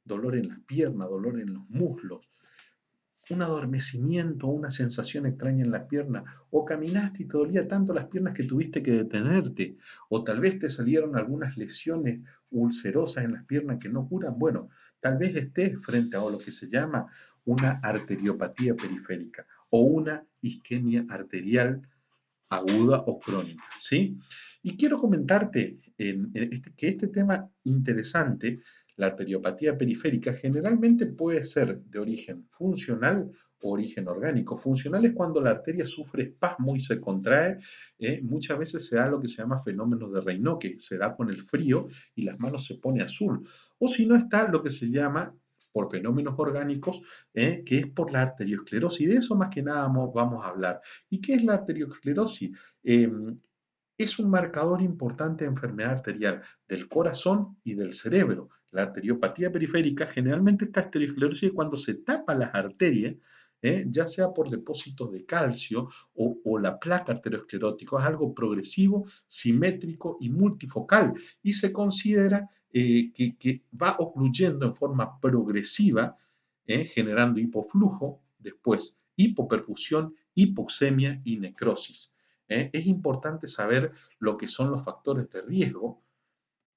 dolor en las piernas, dolor en los muslos, un adormecimiento, una sensación extraña en las piernas, o caminaste y te dolía tanto las piernas que tuviste que detenerte, o tal vez te salieron algunas lesiones ulcerosas en las piernas que no curan, bueno, tal vez estés frente a lo que se llama una arteriopatía periférica o una isquemia arterial aguda o crónica, ¿sí? Y quiero comentarte que este tema interesante, la arteriopatía periférica, generalmente puede ser de origen funcional o origen orgánico. Funcional es cuando la arteria sufre espasmo y se contrae. Muchas veces se da lo que se llama fenómenos de Raynaud, que se da con el frío y las manos se pone azul. O si no está lo que se llama por fenómenos orgánicos, que es por la arteriosclerosis. Y de eso más que nada vamos a hablar. ¿Y qué es la arteriosclerosis? Eh, es un marcador importante de enfermedad arterial del corazón y del cerebro. La arteriopatía periférica, generalmente esta arteriosclerosis es cuando se tapan las arterias, ya sea por depósitos de calcio o la placa arteriosclerótica. Es algo progresivo, simétrico y multifocal y se considera que va ocluyendo en forma progresiva, generando hipoflujo, después hipoperfusión, hipoxemia y necrosis. Es importante saber lo que son los factores de riesgo,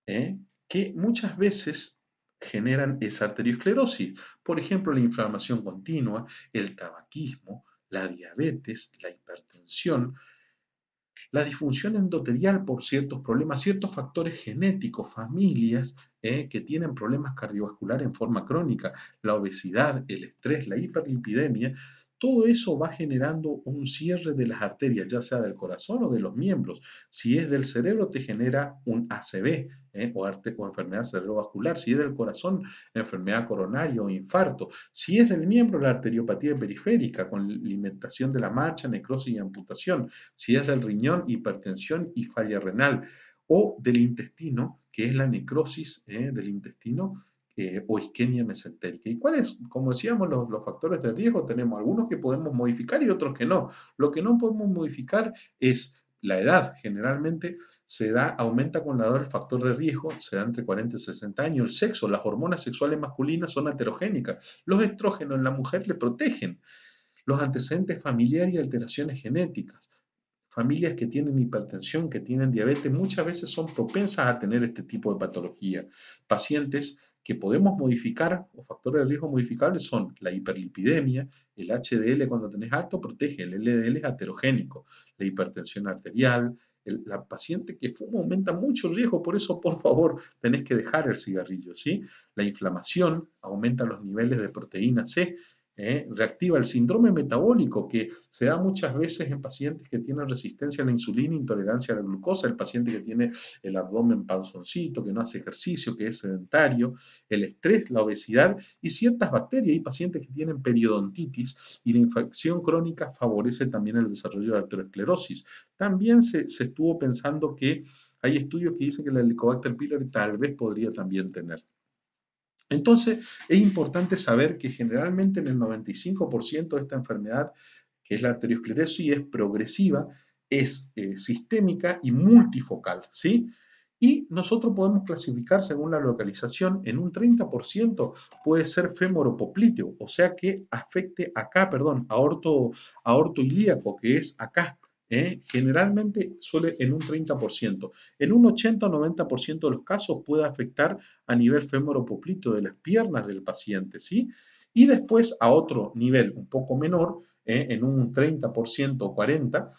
¿eh? Que muchas veces generan esa arteriosclerosis. Por ejemplo, la inflamación continua, el tabaquismo, la diabetes, la hipertensión, la disfunción endotelial por ciertos problemas, ciertos factores genéticos, familias que tienen problemas cardiovasculares en forma crónica, la obesidad, el estrés, la hiperlipidemia, todo eso va generando un cierre de las arterias, ya sea del corazón o de los miembros. Si es del cerebro, te genera un ACV o enfermedad cerebrovascular. Si es del corazón, enfermedad coronaria o infarto. Si es del miembro, la arteriopatía periférica con limitación de la marcha, necrosis y amputación. Si es del riñón, hipertensión y falla renal, o del intestino, que es la necrosis del intestino o isquemia mesentérica. ¿Y cuáles? Como decíamos, los factores de riesgo tenemos algunos que podemos modificar y otros que no. Lo que no podemos modificar es la edad. Generalmente aumenta con la edad el factor de riesgo, se da entre 40 y 60 años. El sexo, las hormonas sexuales masculinas son heterogénicas. Los estrógenos en la mujer le protegen. Los antecedentes familiares y alteraciones genéticas. Familias que tienen hipertensión, que tienen diabetes, muchas veces son propensas a tener este tipo de patología. Pacientes que podemos modificar o factores de riesgo modificables son la hiperlipidemia, el HDL cuando tenés alto protege, el LDL es aterogénico, la hipertensión arterial, la paciente que fuma aumenta mucho el riesgo, por eso por favor tenés que dejar el cigarrillo, ¿sí? La inflamación aumenta los niveles de proteína C, reactiva el síndrome metabólico que se da muchas veces en pacientes que tienen resistencia a la insulina, intolerancia a la glucosa, el paciente que tiene el abdomen panzoncito, que no hace ejercicio, que es sedentario, el estrés, la obesidad y ciertas bacterias. Hay pacientes que tienen periodontitis y la infección crónica favorece también el desarrollo de la arteriosclerosis. También se estuvo pensando que hay estudios que dicen que la Helicobacter pylori tal vez podría también tener. Entonces, es importante saber que generalmente en el 95% de esta enfermedad, que es la arteriosclerosis, es progresiva, es sistémica y multifocal, ¿sí? Y nosotros podemos clasificar según la localización, en un 30% puede ser femoropopliteo, o sea que afecte acá, perdón, aorto ilíaco, que es acá. Generalmente suele en un 30%. En un 80 o 90% de los casos puede afectar a nivel femoropopliteo de las piernas del paciente, ¿sí? Y después a otro nivel un poco menor, en un 30% o 40%,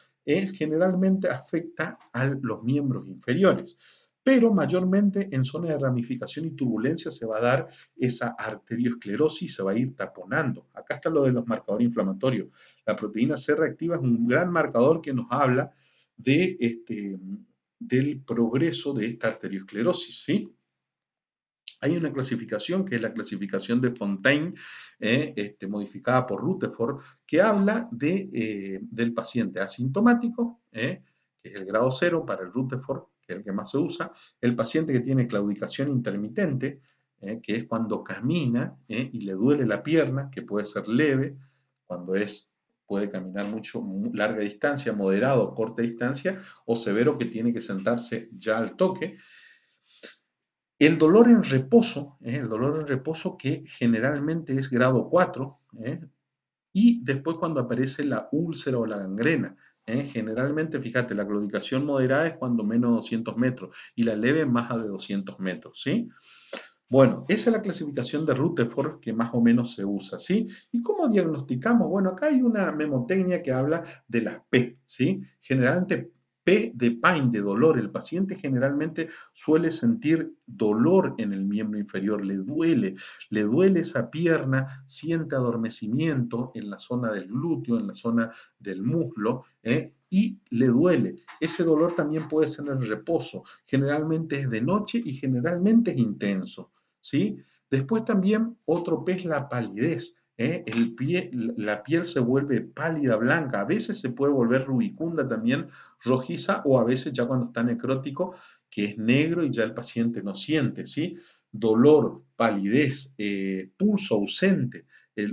generalmente afecta a los miembros inferiores. Pero mayormente en zonas de ramificación y turbulencia se va a dar esa arteriosclerosis y se va a ir taponando. Acá está lo de los marcadores inflamatorios. La proteína C reactiva es un gran marcador que nos habla del progreso de esta arteriosclerosis, ¿sí? Hay una clasificación que es la clasificación de Fontaine, modificada por Rutherford, que habla del paciente asintomático, que es el grado 0 para el Rutherford, que es el que más se usa, el paciente que tiene claudicación intermitente, que es cuando camina y le duele la pierna, que puede ser leve, cuando puede caminar mucho, larga distancia, moderado o corta distancia, o severo que tiene que sentarse ya al toque. el dolor en reposo que generalmente es grado 4, y después cuando aparece la úlcera o la gangrena. Generalmente, fíjate, la claudicación moderada es cuando menos de 200 metros y la leve más de 200 metros, ¿sí? Bueno, esa es la clasificación de Rutherford que más o menos se usa, ¿sí? ¿Y cómo diagnosticamos? Bueno, acá hay una memotecnia que habla de las P, ¿sí? Generalmente P de pain, de dolor. El paciente generalmente suele sentir dolor en el miembro inferior, le duele esa pierna, siente adormecimiento en la zona del glúteo, en la zona del muslo, y le duele. Ese dolor también puede ser en el reposo. Generalmente es de noche y generalmente es intenso. ¿Sí? Después también otro P es la palidez. La piel se vuelve pálida, blanca, a veces se puede volver rubicunda también, rojiza, o a veces ya cuando está necrótico, que es negro y ya el paciente no siente, ¿sí? Dolor, palidez, pulso ausente.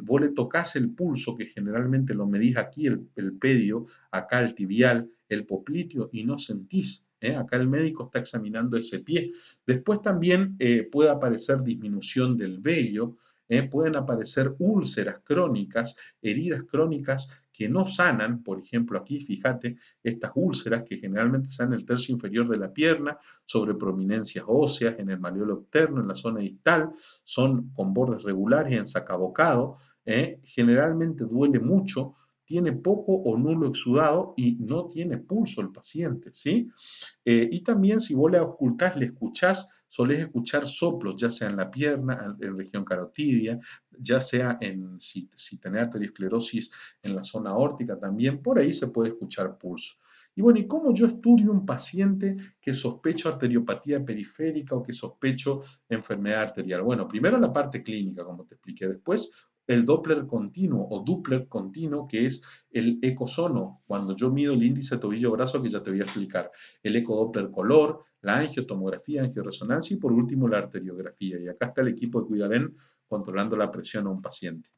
Vos le tocas el pulso, que generalmente lo medís aquí, el pedio, acá el tibial, el popliteo, y no sentís. Acá el médico está examinando ese pie. Después también puede aparecer disminución del vello, pueden aparecer úlceras crónicas, heridas crónicas que no sanan. Por ejemplo, aquí fíjate estas úlceras que generalmente se dan en el tercio inferior de la pierna, sobre prominencias óseas, en el malleolo externo, en la zona distal, son con bordes regulares en sacabocado, generalmente duele mucho, tiene poco o nulo exudado y no tiene pulso el paciente, ¿sí? Y también si vos le ocultás, le escuchás, solés escuchar soplos, ya sea en la pierna, en región carotidia, ya sea si tenés arteriosclerosis en la zona aórtica también, por ahí se puede escuchar pulso. Y bueno, ¿y cómo yo estudio un paciente que sospecho arteriopatía periférica o que sospecho enfermedad arterial? Bueno, primero la parte clínica, como te expliqué, después el Doppler continuo o Doppler continuo, que es el ecosono, cuando yo mido el índice tobillo-brazo, que ya te voy a explicar, el ecodoppler color, la angiotomografía, angioresonancia y por último la arteriografía. Y acá está el equipo de Cuidaven controlando la presión a un paciente.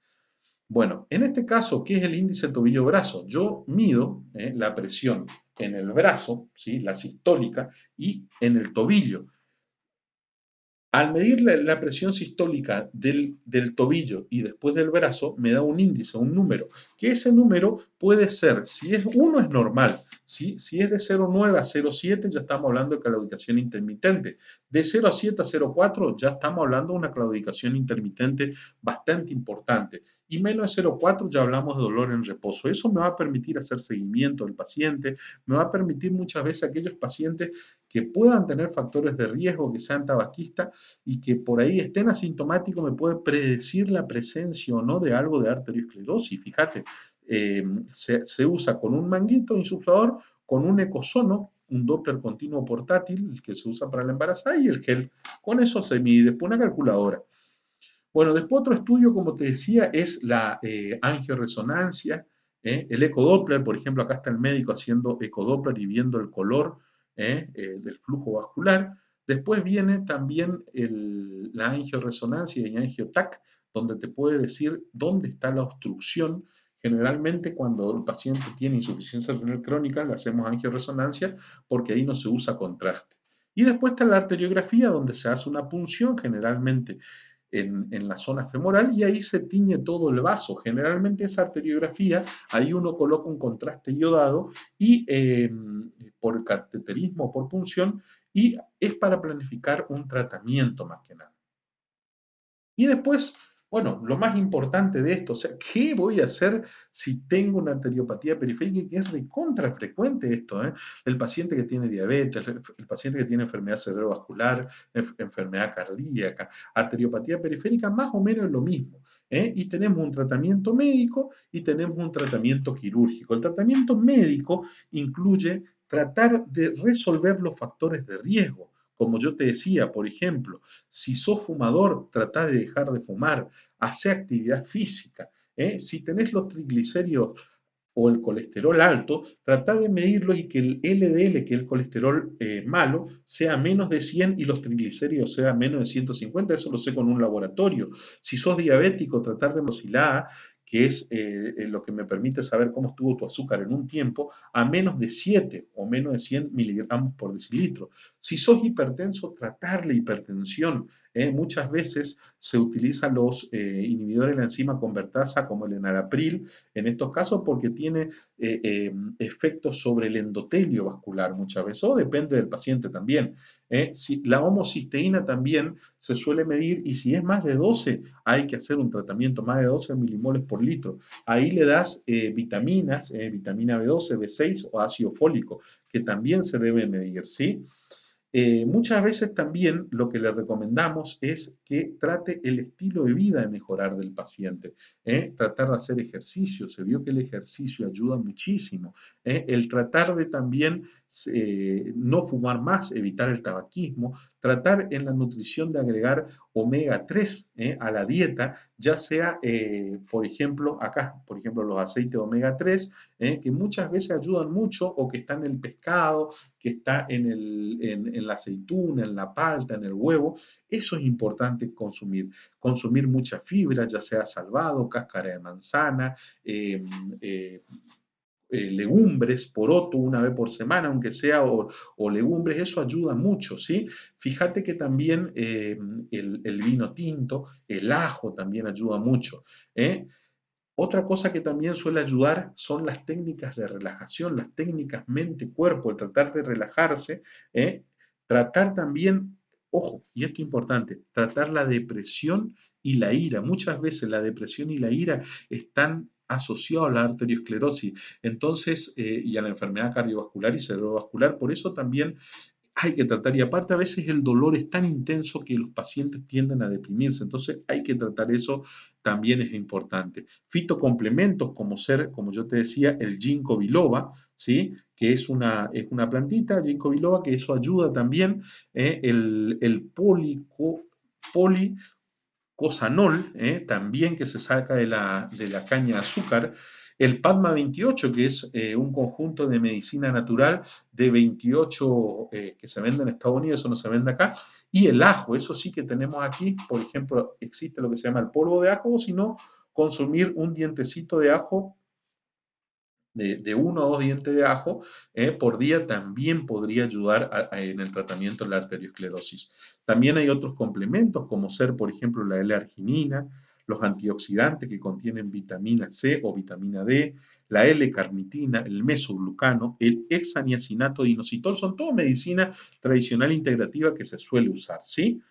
Bueno, en este caso, ¿qué es el índice tobillo-brazo? Yo mido la presión en el brazo, ¿sí? La sistólica, y en el tobillo. Al medir la presión sistólica del tobillo y después del brazo, me da un índice, un número, que ese número puede ser, si es 1 es normal, ¿sí? Si es de 0,9 a 0,7 ya estamos hablando de claudicación intermitente, de 0,7 a 0,4 ya estamos hablando de una claudicación intermitente bastante importante, y menos de 0,4 ya hablamos de dolor en reposo. Eso me va a permitir hacer seguimiento del paciente, me va a permitir muchas veces a aquellos pacientes que puedan tener factores de riesgo, que sean tabaquistas, y que por ahí estén asintomáticos, me puede predecir la presencia o no de algo de arteriosclerosis. Fíjate, se usa con un manguito insuflador, con un ecosono, un Doppler continuo portátil, el que se usa para la embarazada, y el gel. Con eso se mide, después una calculadora. Bueno, después otro estudio, como te decía, es la angioresonancia, el ecodoppler. Por ejemplo, acá está el médico haciendo ecodoppler y viendo el color del flujo vascular. Después viene también la angioresonancia y angiotac, donde te puede decir dónde está la obstrucción. Generalmente cuando el paciente tiene insuficiencia renal crónica, le hacemos angioresonancia porque ahí no se usa contraste. Y después está la arteriografía, donde se hace una punción generalmente en la zona femoral, y ahí se tiñe todo el vaso. Generalmente esa arteriografía, ahí uno coloca un contraste iodado y por cateterismo o por punción, y es para planificar un tratamiento más que nada. Y después, bueno, lo más importante de esto, o sea, ¿qué voy a hacer si tengo una arteriopatía periférica? Que es recontra frecuente esto, ¿eh? El paciente que tiene diabetes, el paciente que tiene enfermedad cerebrovascular, enfermedad cardíaca, arteriopatía periférica, más o menos es lo mismo. Y tenemos un tratamiento médico y tenemos un tratamiento quirúrgico. El tratamiento médico incluye tratar de resolver los factores de riesgo. Como yo te decía, por ejemplo, si sos fumador, trata de dejar de fumar, hace actividad física. Si tenés los triglicéridos o el colesterol alto, trata de medirlo y que el LDL, que es el colesterol malo, sea menos de 100 y los triglicéridos sean menos de 150. Eso lo sé con un laboratorio. Si sos diabético, tratar de oscilar que es lo que me permite saber cómo estuvo tu azúcar en un tiempo, a menos de 7 o menos de 100 miligramos por decilitro. Si sos hipertenso, tratar la hipertensión. Muchas veces se utilizan los inhibidores de la enzima convertasa como el enalapril, en estos casos porque tiene efectos sobre el endotelio vascular muchas veces, o depende del paciente también. Si, la homocisteína también se suele medir y si es más de 12 hay que hacer un tratamiento, más de 12 milimoles por litro. Ahí le das vitaminas, vitamina B12, B6 o ácido fólico, que también se debe medir, ¿sí? Muchas veces también lo que le recomendamos es que trate el estilo de vida de mejorar del paciente, tratar de hacer ejercicio, se vio que el ejercicio ayuda muchísimo, el tratar de también no fumar más, evitar el tabaquismo, tratar en la nutrición de agregar omega 3 a la dieta, ya sea, por ejemplo, acá, por ejemplo, los aceites de omega 3, que muchas veces ayudan mucho o que están en el pescado, que está en la aceituna, en la palta, en el huevo, eso es importante consumir. Consumir mucha fibra, ya sea salvado, cáscara de manzana, legumbres, poroto una vez por semana, aunque sea, o legumbres, eso ayuda mucho, ¿sí? Fíjate que también el vino tinto, el ajo también ayuda mucho, ¿eh? Otra cosa que también suele ayudar son las técnicas de relajación, las técnicas mente-cuerpo, el tratar de relajarse, ¿eh? Tratar también, ojo, y esto es importante, tratar la depresión y la ira. Muchas veces la depresión y la ira están asociados a la arteriosclerosis, entonces, y a la enfermedad cardiovascular y cerebrovascular. Por eso también hay que tratar, y aparte a veces el dolor es tan intenso que los pacientes tienden a deprimirse, entonces hay que tratar eso, también es importante. Fitocomplementos como ser, como yo te decía, el ginkgo biloba, ¿sí? Que es una plantita, ginkgo biloba, que eso ayuda también, el policosanol, también que se saca de la caña de azúcar, el Padma 28, que es un conjunto de medicina natural de 28 que se vende en Estados Unidos, eso no se vende acá, y el ajo, eso sí que tenemos aquí, por ejemplo, existe lo que se llama el polvo de ajo, o si no, consumir un dientecito de ajo de 1 o 2 dientes de ajo por día también podría ayudar en el tratamiento de la arteriosclerosis. También hay otros complementos como ser, por ejemplo, la L-arginina, los antioxidantes que contienen vitamina C o vitamina D, la L-carnitina, el mesoglucano, el hexaniacinato de inositol, son todo medicina tradicional integrativa que se suele usar, ¿sí?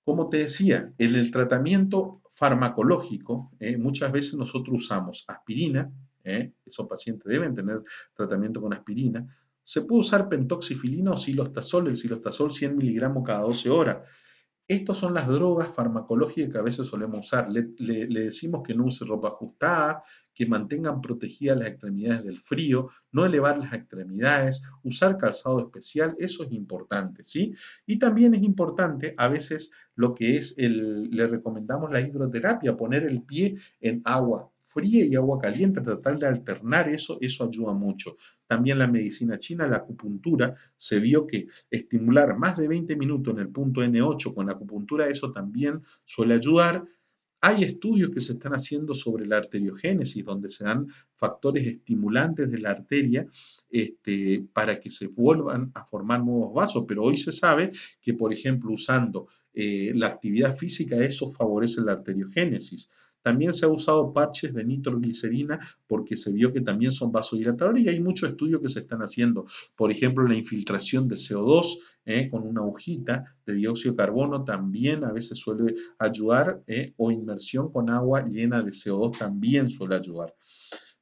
Como te decía, en el tratamiento farmacológico, muchas veces nosotros usamos aspirina, esos pacientes deben tener tratamiento con aspirina. Se puede usar pentoxifilina o silostazol, el silostazol 100 miligramos cada 12 horas. Estas son las drogas farmacológicas que a veces solemos usar. Le decimos que no use ropa ajustada, que mantengan protegidas las extremidades del frío, no elevar las extremidades, usar calzado especial, eso es importante, ¿sí? Y también es importante a veces lo que es le recomendamos la hidroterapia, poner el pie en agua fría y agua caliente, tratar de alternar eso, eso ayuda mucho. También la medicina china, la acupuntura, se vio que estimular más de 20 minutos en el punto N8 con acupuntura, eso también suele ayudar. Hay estudios que se están haciendo sobre la arteriogénesis, donde se dan factores estimulantes de la arteria para que se vuelvan a formar nuevos vasos, pero hoy se sabe que, por ejemplo, usando la actividad física, eso favorece la arteriogénesis. También se ha usado parches de nitroglicerina porque se vio que también son vasodilatadores y hay muchos estudios que se están haciendo. Por ejemplo, la infiltración de CO2 con una agujita de dióxido de carbono también a veces suele ayudar, o inmersión con agua llena de CO2 también suele ayudar.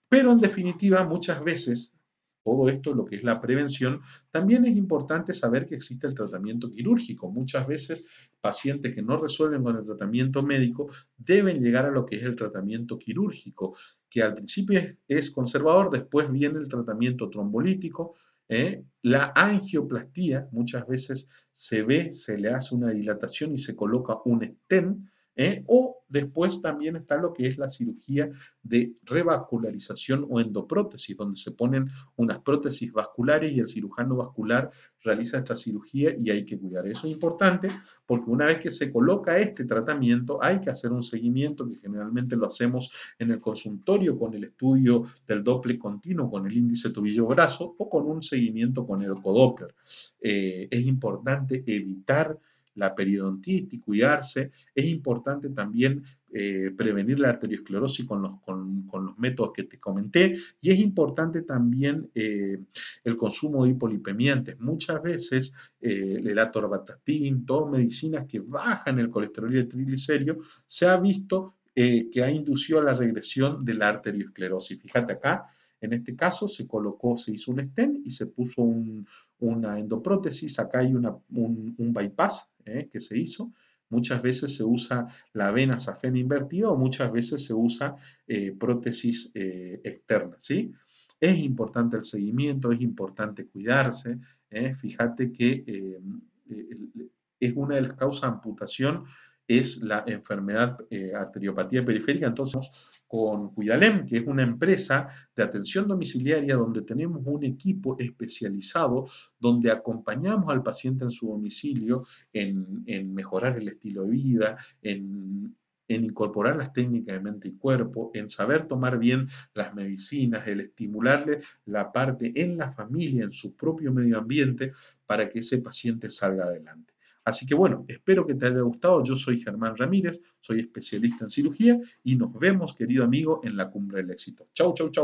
Pero en definitiva, muchas veces, todo esto, lo que es la prevención, también es importante saber que existe el tratamiento quirúrgico. Muchas veces pacientes que no resuelven con el tratamiento médico deben llegar a lo que es el tratamiento quirúrgico, que al principio es conservador, después viene el tratamiento trombolítico, la angioplastía, muchas veces se ve, se le hace una dilatación y se coloca un stent, O después también está lo que es la cirugía de revascularización o endoprótesis, donde se ponen unas prótesis vasculares y el cirujano vascular realiza esta cirugía y hay que cuidar. Eso es importante porque una vez que se coloca este tratamiento hay que hacer un seguimiento que generalmente lo hacemos en el consultorio con el estudio del Doppler continuo, con el índice tobillo-brazo o con un seguimiento con el ecodoppler. Es importante evitar la periodontitis, cuidarse. Es importante también prevenir la arteriosclerosis con los métodos que te comenté y es importante también el consumo de hipolipemiantes. Muchas veces el atorvastatin, todas medicinas que bajan el colesterol y el triglicérido, se ha visto que ha inducido a la regresión de la arteriosclerosis. Fíjate acá, en este caso se hizo un stent y se puso una endoprótesis, acá hay un bypass que se hizo. Muchas veces se usa la vena safena invertida o muchas veces se usa prótesis externa, ¿sí? Es importante el seguimiento, es importante cuidarse. Fíjate que es una de las causas de amputación, es la enfermedad arteriopatía periférica. Entonces, con Cuidalem, que es una empresa de atención domiciliaria donde tenemos un equipo especializado, donde acompañamos al paciente en su domicilio en mejorar el estilo de vida, en incorporar las técnicas de mente y cuerpo, en saber tomar bien las medicinas, el estimularle la parte en la familia, en su propio medio ambiente, para que ese paciente salga adelante. Así que bueno, espero que te haya gustado. Yo soy Germán Ramírez, soy especialista en cirugía y nos vemos, querido amigo, en la cumbre del éxito. Chau, chau, chau.